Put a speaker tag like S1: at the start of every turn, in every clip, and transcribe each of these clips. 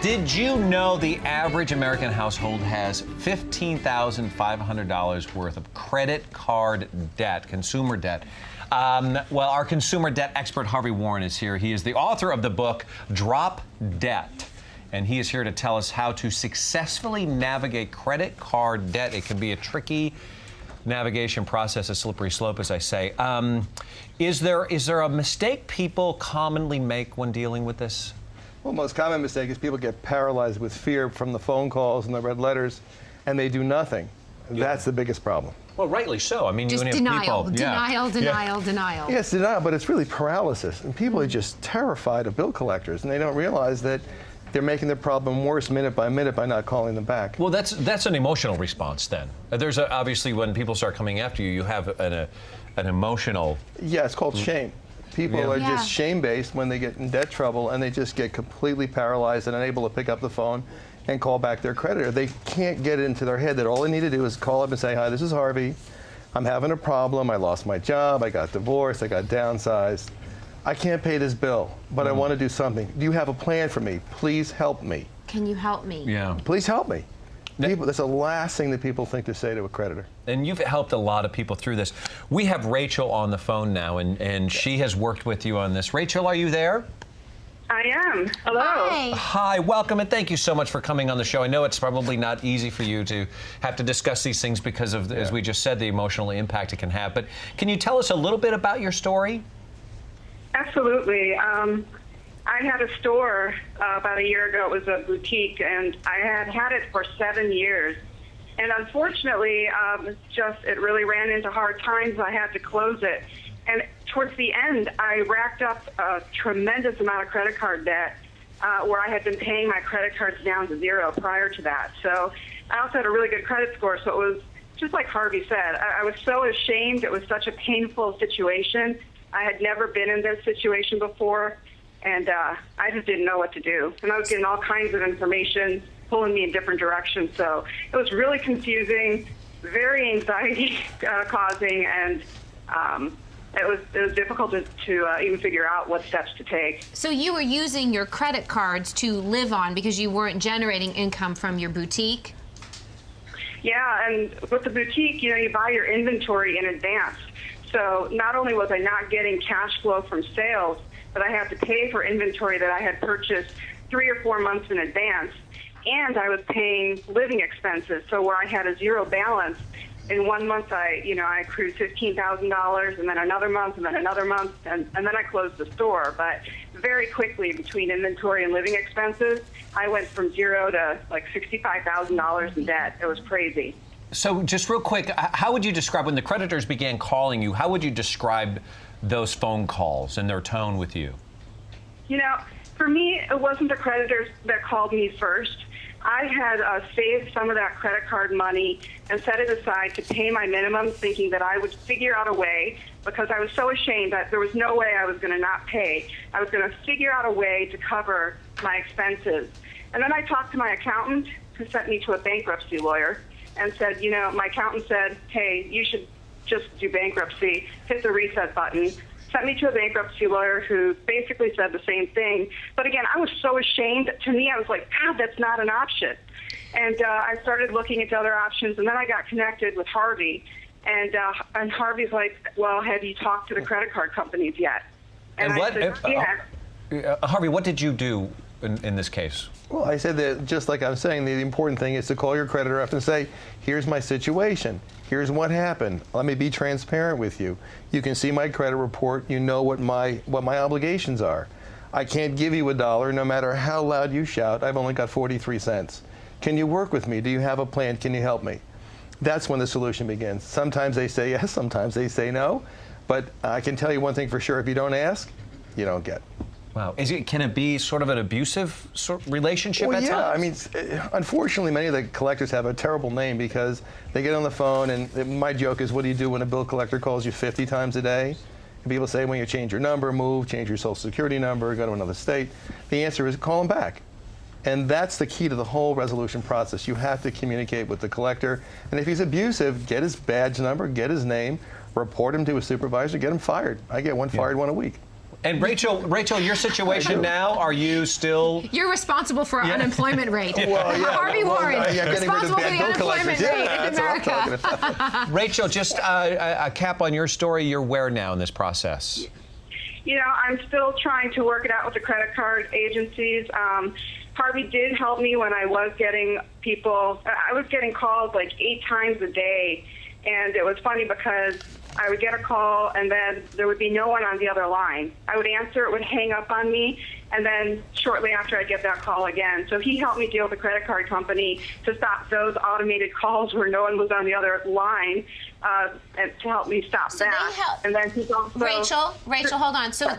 S1: Did you know the average American household has $15,500 worth of credit card debt, consumer debt? Well, our consumer debt expert, Harvey Warren, is here. He is the author of the book, Drop Debt. And he is here to tell us how to successfully navigate credit card debt. It can be a tricky navigation process, a slippery slope, as I say. Is there a mistake people commonly make when dealing with this?
S2: Well, most common mistake is people get paralyzed with fear from the phone calls and the red letters, and they do nothing. Yeah. That's the biggest problem.
S1: Well, rightly so. I mean,
S3: just
S1: you
S3: denial,
S1: people,
S3: denial.
S2: Yes, denial, but it's really paralysis. And people are just terrified of bill collectors, and they don't realize that they're making the problem worse minute by minute by not calling them back.
S1: Well, that's an emotional response then. There's obviously when people start coming after you, you have an emotional...
S2: Yeah, it's called shame. People are just shame-based when they get in debt trouble, and they just get completely paralyzed and unable to pick up the phone and call back their creditor. They can't get it into their head that all they need to do is call up and say, hi, this is Harvey. I'm having a problem. I lost my job. I got divorced. I got downsized. I can't pay this bill, but I want to do something. Do you have a plan for me? Please help me.
S3: Can you help me?
S1: Yeah.
S2: Please help me. People, that's the last thing that people think to say to a creditor.
S1: And you've helped a lot of people through this. We have Rachel on the phone now, and she has worked with you on this. Rachel, are you there?
S4: I am. Hello.
S3: Hi.
S1: Hi, welcome, and thank you so much for coming on the show. I know it's probably not easy for you to have to discuss these things because of, as we just said, the emotional impact it can have. But can you tell us a little bit about your story?
S4: Absolutely. I had a store about a year ago. It was a boutique, and I had it for 7 years. And unfortunately, it really ran into hard times. I had to close it. And towards the end, I racked up a tremendous amount of credit card debt where I had been paying my credit cards down to zero prior to that. So I also had a really good credit score. So it was just like Harvey said. I was so ashamed. It was such a painful situation. I had never been in this situation before. And I just didn't know what to do. And I was getting all kinds of information pulling me in different directions. So it was really confusing, very anxiety-causing, and it was difficult to even figure out what steps to take.
S3: So you were using your credit cards to live on because you weren't generating income from your boutique?
S4: Yeah, and with the boutique, you buy your inventory in advance. So not only was I not getting cash flow from sales, but I had to pay for inventory that I had purchased 3 or 4 months in advance. And I was paying living expenses, so where I had a zero balance. In 1 month, I accrued $15,000, and then another month, and then another month, and then I closed the store. But very quickly, between inventory and living expenses, I went from zero to like $65,000 in debt. It was crazy.
S1: So just real quick, how would you describe, when the creditors began calling you, how would you describe those phone calls and their tone with you?
S4: For me, it wasn't the creditors that called me first. I had saved some of that credit card money and set it aside to pay my minimum, thinking that I would figure out a way, because I was so ashamed that there was no way I was going to not pay. I was going to figure out a way to cover my expenses. And then I talked to my accountant, who sent me to a bankruptcy lawyer, and said, my accountant said, hey, you should just do bankruptcy, hit the reset button. Sent me to a bankruptcy lawyer who basically said the same thing. But again, I was so ashamed. To me, I was like, God, that's not an option. And I started looking at other options, and then I got connected with Harvey. And Harvey's like, well, have you talked to the credit card companies yet? And I said, yeah.
S1: Harvey, what did you do in this case?
S2: Well, I said that, just like I'm saying, the important thing is to call your creditor up and say, here's my situation. Here's what happened. Let me be transparent with you. You can see my credit report. You know what my obligations are. I can't give you $1 no matter how loud you shout. I've only got 43 cents. Can you work with me? Do you have a plan? Can you help me? That's when the solution begins. Sometimes they say yes, sometimes they say no. But I can tell you one thing for sure, if you don't ask, you don't get.
S1: Wow. Can it be sort of an abusive relationship at times?
S2: I mean, unfortunately, many of the collectors have a terrible name because they get on the phone, and my joke is, what do you do when a bill collector calls you 50 times a day? And people say, when you change your number, move, change your social security number, go to another state. The answer is call them back. And that's the key to the whole resolution process. You have to communicate with the collector. And if he's abusive, get his badge number, get his name, report him to a supervisor, get him fired. I get one fired one a week.
S1: And Rachel, your situation now, are you still...
S3: You're responsible for our unemployment rate.
S2: Well, yeah,
S3: Harvey Warren,
S2: responsible
S3: for the unemployment rate in America.
S1: Rachel, just a cap on your story. You're where now in this process?
S4: You know, I'm still trying to work it out with the credit card agencies. Harvey did help me when I was getting I was getting calls like 8 times a day. And it was funny because I would get a call and then there would be no one on the other line. I would answer, it would hang up on me, and then shortly after I'd get that call again. So he helped me deal with the credit card company to stop those automated calls where no one was on the other line, and to help me stop that. And then he's also...
S3: Rachel, hold on. So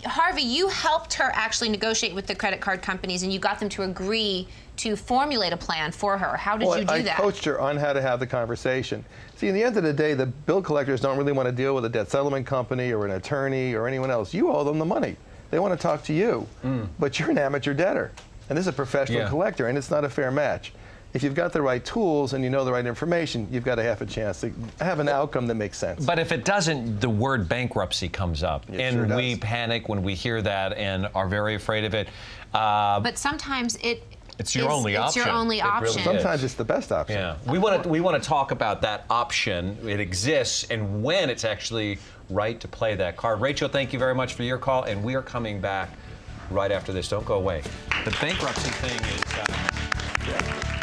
S3: Harvey, you helped her actually negotiate with the credit card companies and you got them to agree to formulate a plan for her. How did you do that?
S2: I coached her on how to have the conversation. See, in the end of the day, the bill collectors don't really want to deal with a debt settlement company or an attorney or anyone else. You owe them the money. They want to talk to you, but you're an amateur debtor, and this is a professional collector, and it's not a fair match. If you've got the right tools and you know the right information, you've got a half a chance to have an outcome that makes sense.
S1: But if it doesn't, the word bankruptcy comes up, and
S2: sure
S1: we panic when we hear that and are very afraid of it.
S3: But sometimes
S1: it's your only option.
S3: It's your only option.
S2: Sometimes it's the best option.
S1: Yeah, we want to talk about that option. It exists, and when it's actually right to play that card. Rachel, thank you very much for your call, and we are coming back right after this. Don't go away. The bankruptcy thing is.